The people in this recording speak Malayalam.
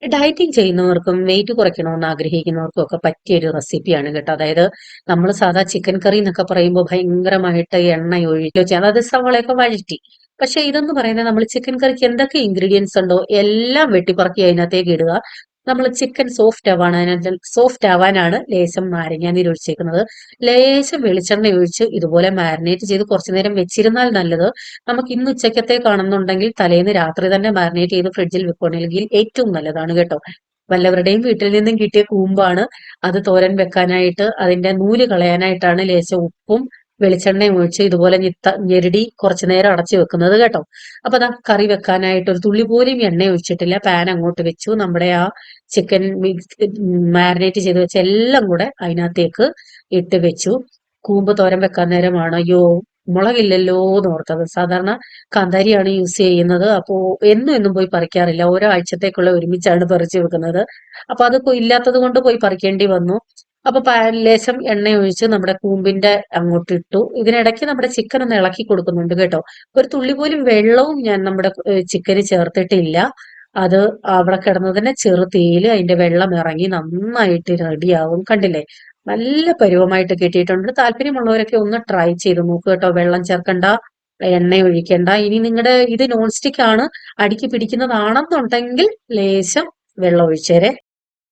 ഡയറ്റിംഗ് ചെയ്യുന്നവർക്കും വെയിറ്റ് കുറയ്ക്കണമെന്ന് ആഗ്രഹിക്കുന്നവർക്കും ഒക്കെ പറ്റിയ ഒരു റെസിപ്പിയാണ് കേട്ടോ. അതായത് നമ്മൾ സാധാ ചിക്കൻ കറി എന്നൊക്കെ പറയുമ്പോൾ ഭയങ്കരമായിട്ട് എണ്ണ ഒഴിച്ച് അതായത് സവളയൊക്കെ വഴറ്റി. പക്ഷെ ഇതെന്ന് പറയുന്നത് നമ്മൾ ചിക്കൻ കറിക്ക് എന്തൊക്കെ ഇൻഗ്രീഡിയൻസ് ഉണ്ടോ എല്ലാം വെട്ടിപ്പറക്കി അതിനകത്തേക്ക് ഇടുക. നമ്മൾ ചിക്കൻ സോഫ്റ്റ് ആവാനാണ് ലേശം നാരങ്ങാനീര് ഒഴിച്ചേക്കുന്നത്. ലേശം വെളിച്ചെണ്ണ ഒഴിച്ച് ഇതുപോലെ മാരിനേറ്റ് ചെയ്ത് കുറച്ചു നേരം വെച്ചിരുന്നാൽ നല്ലത്. നമുക്ക് ഇന്ന് ഉച്ചക്കത്തെ തലേന്ന് രാത്രി തന്നെ മാരിനേറ്റ് ചെയ്ത് ഫ്രിഡ്ജിൽ വെക്കുകയാണെങ്കിൽ ഏറ്റവും നല്ലതാണ് കേട്ടോ. വല്ലവരുടെയും വീട്ടിൽ നിന്നും കിട്ടിയ കൂമ്പാണ്. അത് തോരൻ വെക്കാനായിട്ട് അതിന്റെ നൂല് കളയാനായിട്ടാണ് ലേശം ഉപ്പും വെളിച്ചെണ്ണയും ഒഴിച്ച് ഇതുപോലെ ഞെരടി കുറച്ചു നേരം അടച്ചു വെക്കുന്നത് കേട്ടോ. അപ്പൊ അതാ കറി വെക്കാനായിട്ട് ഒരു തുള്ളി പോലും എണ്ണ ഒഴിച്ചിട്ടില്ല. പാൻ അങ്ങോട്ട് വെച്ചു. നമ്മുടെ ആ ചിക്കൻ മാരിനേറ്റ് ചെയ്ത് വെച്ച എല്ലാം കൂടെ അതിനകത്തേക്ക് ഇട്ട് വെച്ചു. കൂമ്പ് തോരൻ വെക്കാൻ നേരമാണ് അയ്യോ മുളകില്ലല്ലോ എന്ന് ഓർത്തത്. സാധാരണ കാന്താരിയാണ് യൂസ് ചെയ്യുന്നത്. അപ്പോ എന്നും എന്നും പോയി പറിക്കാറില്ല. ഓരോ ആഴ്ചത്തേക്കുള്ള ഒരുമിച്ചാണ് പറിച്ചു വെക്കുന്നത്. അപ്പൊ അത് ഇല്ലാത്തത് കൊണ്ട് പോയി പറിക്കേണ്ടി വന്നു. അപ്പൊ ലേശം എണ്ണ ഒഴിച്ച് നമ്മുടെ കൂമ്പിന്റെ അങ്ങോട്ട് ഇട്ടു. ഇതിനിടയ്ക്ക് നമ്മുടെ ചിക്കൻ ഒന്ന് ഇളക്കി കൊടുക്കുന്നുണ്ട് കേട്ടോ. ഒരു തുള്ളി പോലും വെള്ളവും ഞാൻ നമ്മുടെ ചിക്കന് ചേർത്തിട്ടില്ല. അത് അവിടെ കിടന്ന് തന്നെ ചെറു തീയില് അതിന്റെ വെള്ളം ഇറങ്ങി നന്നായിട്ട് റെഡിയാവും. കണ്ടില്ലേ, നല്ല പരുവമായിട്ട് കിട്ടിയിട്ടുണ്ട്. താല്പര്യമുള്ളവരൊക്കെ ഒന്ന് ട്രൈ ചെയ്ത് നോക്കുക കേട്ടോ. വെള്ളം ചേർക്കണ്ട, എണ്ണ ഒഴിക്കണ്ട. ഇനി നിങ്ങളുടെ ഇത് നോൺ സ്റ്റിക്ക് ആണ്, അടിക്ക് പിടിക്കുന്നതാണെന്നുണ്ടെങ്കിൽ ലേശം വെള്ളം ഒഴിച്ചേരെ.